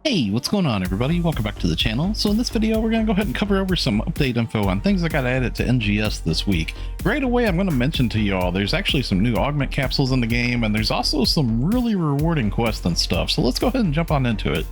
Hey, what's going on everybody? Welcome back to the channel. So in this video, we're going to go ahead and cover over some update info on things that got added to NGS this week. Right away, I'm going to mention to y'all, there's actually some new augment capsules in the game, and there's also some really rewarding quests and stuff. So let's go ahead and jump on into it.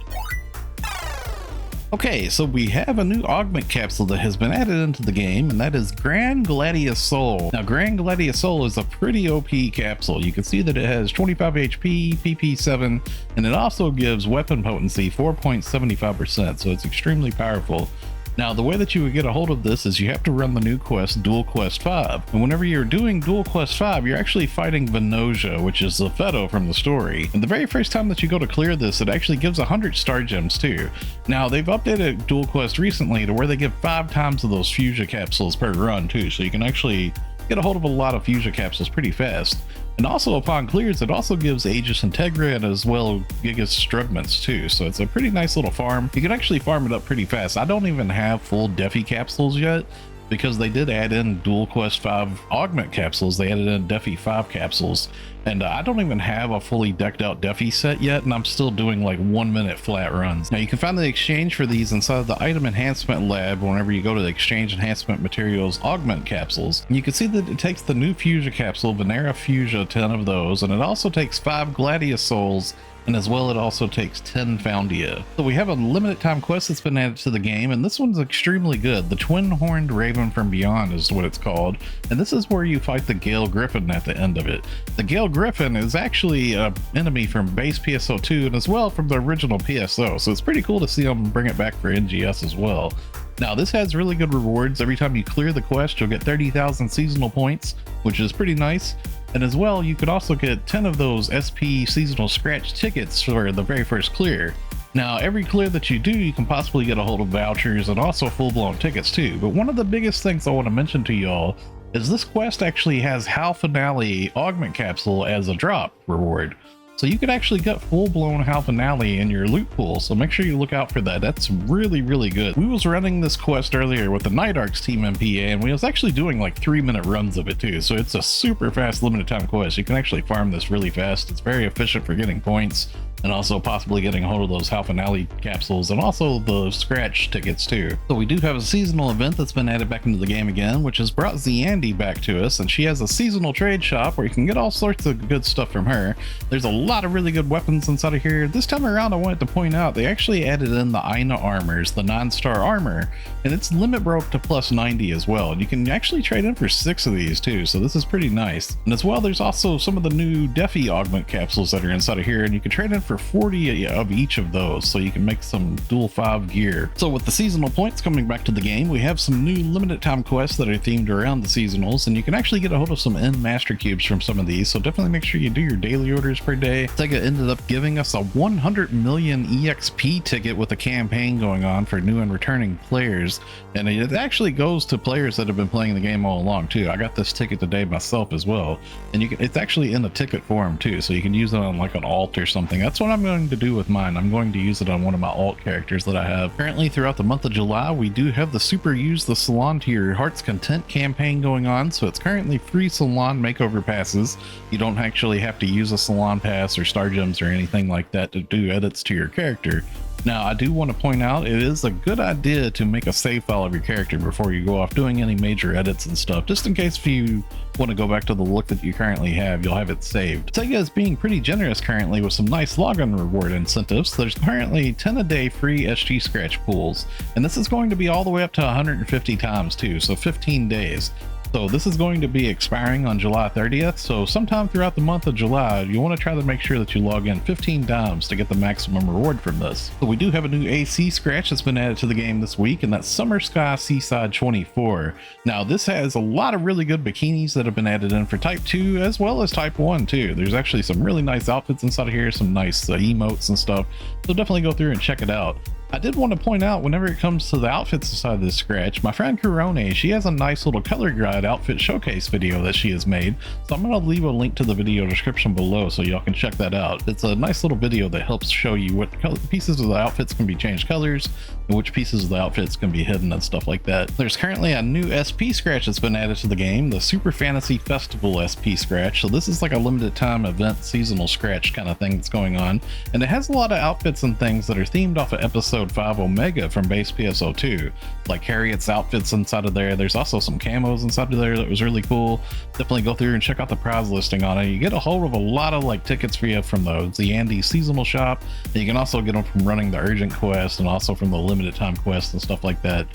Okay, so we have a new augment capsule that has been added into the game, and that is Gran Gladia Soul. Now, Gran Gladia Soul is a pretty OP capsule. You can see that it has 25 HP, PP 7, and it also gives weapon potency 4.75%, so it's extremely powerful. Now, the way that you would get a hold of this is you have to run the new quest, Duel Quest 5. And whenever you're doing Duel Quest 5, you're actually fighting Venosia, which is the Feto from the story. And the very first time that you go to clear this, it actually gives 100 star gems too. Now, they've updated Duel Quest recently to where they give 5 times of those fusion capsules per run too, so you can actually get a hold of a lot of fusion capsules pretty fast. And also upon clears, it also gives Aegis Integra and as well Gigas Strugments too, so it's a pretty nice little farm. You can actually farm it up pretty fast. I don't even have full Defi capsules yet because they did add in Duel Quest 5 augment capsules. They added in Defi 5 capsules, and I don't even have a fully decked out Defi set yet, and I'm still doing like 1 minute flat runs. Now you can find the exchange for these inside of the item enhancement lab whenever you go to the exchange enhancement materials augment capsules. And you can see that it takes the new Fusia capsule, Venera Fusia, 10 of those, and it also takes 5 Gladia Souls, and as well it also takes 10 Foundia. So we have a limited time quest that's been added to the game, and this one's extremely good. The Twin Horned Raven from Beyond is what it's called, and this is where you fight the Gal Gryphon at the end of it. The Gal Gryphon is actually an enemy from base PSO2 and as well from the original PSO, so it's pretty cool to see them bring it back for NGS as well. Now this has really good rewards. Every time you clear the quest, you'll get 30,000 seasonal points, which is pretty nice. And as well, you could also get 10 of those SP seasonal scratch tickets for the very first clear. Now, every clear that you do, you can possibly get a hold of vouchers and also full-blown tickets too. But one of the biggest things I want to mention to y'all is this quest actually has Halphinale augment capsule as a drop reward. So you could actually get full-blown Halphinale in your loot pool, so make sure you look out for that. That's really, really good. We was running this quest earlier with the Night Arks team MPA, and we was actually doing like 3-minute runs of it too, so it's a super fast limited time quest. You can actually farm this really fast. It's very efficient for getting points, and also possibly getting a hold of those Halphinale capsules and also the scratch tickets too. So we do have a seasonal event that's been added back into the game again, which has brought Xiandy back to us, and she has a seasonal trade shop where you can get all sorts of good stuff from her. There's a lot of really good weapons inside of here. This time around, I wanted to point out they actually added in the Aina armors, the 9-star armor, and its limit broke to plus 90 as well. And you can actually trade in for 6 of these too, so this is pretty nice. And as well, there's also some of the new Defi augment capsules that are inside of here, and you can trade in for 40 of each of those, so you can make some Duel 5 gear. So with the seasonal points coming back to the game, we have some new limited time quests that are themed around the seasonals, and you can actually get a hold of some end master cubes from some of these, so definitely make sure you do your daily orders per day. SEGA ended up giving us a 100 million EXP ticket with a campaign going on for new and returning players, and it actually goes to players that have been playing the game all along too. I got this ticket today myself as well, and it's actually in the ticket form too, so you can use it on like an alt or something. That's what I'm going to do with mine. I'm going to use it on one of my alt characters that I have. Currently, throughout the month of July, we do have the Super Use the Salon to Your Heart's Content campaign going on, so it's currently free Salon makeover passes. You don't actually have to use a Salon pass or star gems or anything like that to do edits to your character. Now, I do want to point out, it is a good idea to make a save file of your character before you go off doing any major edits and stuff, just in case if you want to go back to the look that you currently have, you'll have it saved. SEGA is being pretty generous currently with some nice login reward incentives. There's currently 10 a day free SG scratch pools, and this is going to be all the way up to 150 times too, so 15 days. So this is going to be expiring on July 30th, so sometime throughout the month of July, you want to try to make sure that you log in 15 times to get the maximum reward from this. So we do have a new AC scratch that's been added to the game this week, and that's Summer Sky Seaside 24. Now this has a lot of really good bikinis that have been added in for Type 2 as well as Type 1 too. There's actually some really nice outfits inside of here, some nice emotes and stuff, so definitely go through and check it out. I did want to point out, whenever it comes to the outfits inside this scratch, my friend Kurone, she has a nice little color guide outfit showcase video that she has made. So I'm going to leave a link to the video description below so y'all can check that out. It's a nice little video that helps show you what pieces of the outfits can be changed colors and which pieces of the outfits can be hidden and stuff like that. There's currently a new SP scratch that's been added to the game, the Super Fantasy Festival SP scratch. So this is like a limited time event seasonal scratch kind of thing that's going on. And it has a lot of outfits and things that are themed off of episode 5 Omega from base PSO2, like Harriet's outfits inside of there. There's also some camos inside of there that was really cool. Definitely go through and check out the prize listing on it. You get a hold of a lot of like tickets for you from the Xiandy seasonal shop, and you can also get them from running the urgent quest and also from the limited time quest and stuff like that.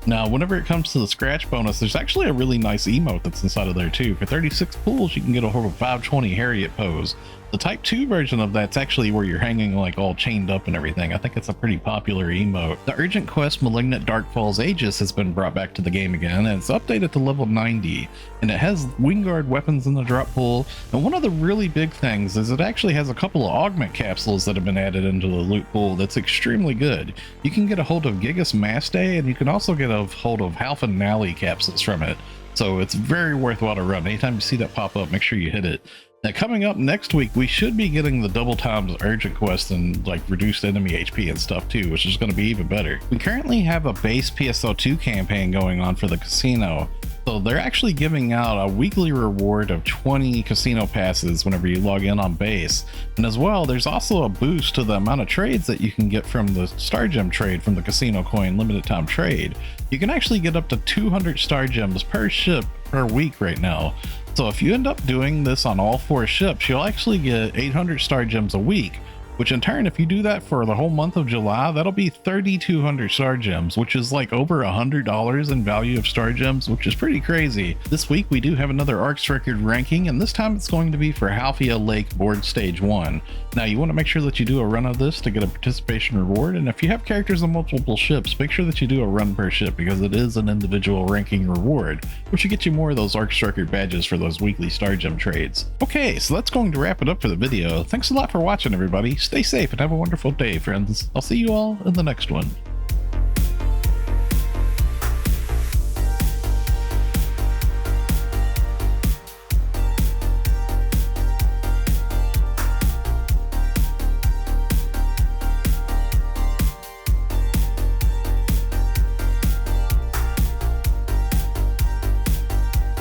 Now, whenever it comes to the scratch bonus, there's actually a really nice emote that's inside of there too. For 36 pulls, you can get a hold of 520 Harriet pose. The type 2 version of that's actually where you're hanging like all chained up and everything. I think it's a pretty popular emote. The urgent quest Malignant Dark Falls Aegis has been brought back to the game again, and it's updated to level 90, and it has Wingguard weapons in the drop pool. And one of the really big things is it actually has a couple of augment capsules that have been added into the loot pool that's extremely good. You can get a hold of Gigas Mass Day, and you can also get a hold of Halphinale capsules from it. So it's very worthwhile to run. Anytime you see that pop up, make sure you hit it. Now, coming up next week, we should be getting the double times urgent quest and like reduced enemy HP and stuff too, which is going to be even better. We currently have a base PSO2 campaign going on for the casino. So they're actually giving out a weekly reward of 20 casino passes whenever you log in on base. And as well, there's also a boost to the amount of trades that you can get from the Star Gem trade from the Casino Coin limited time trade. You can actually get up to 200 Star Gems per ship per week right now. So if you end up doing this on all 4 ships, you'll actually get 800 Star Gems a week, which in turn, if you do that for the whole month of July, that'll be 3,200 Star Gems, which is like over $100 in value of Star Gems, which is pretty crazy. This week, we do have another Arks record ranking, and this time it's going to be for Halphia Lake Board Stage 1. Now, you want to make sure that you do a run of this to get a participation reward, and if you have characters on multiple ships, make sure that you do a run per ship, because it is an individual ranking reward, which will get you more of those Arks record badges for those weekly Star Gem trades. Okay, so that's going to wrap it up for the video. Thanks a lot for watching, everybody. Stay safe and have a wonderful day, friends. I'll see you all in the next one.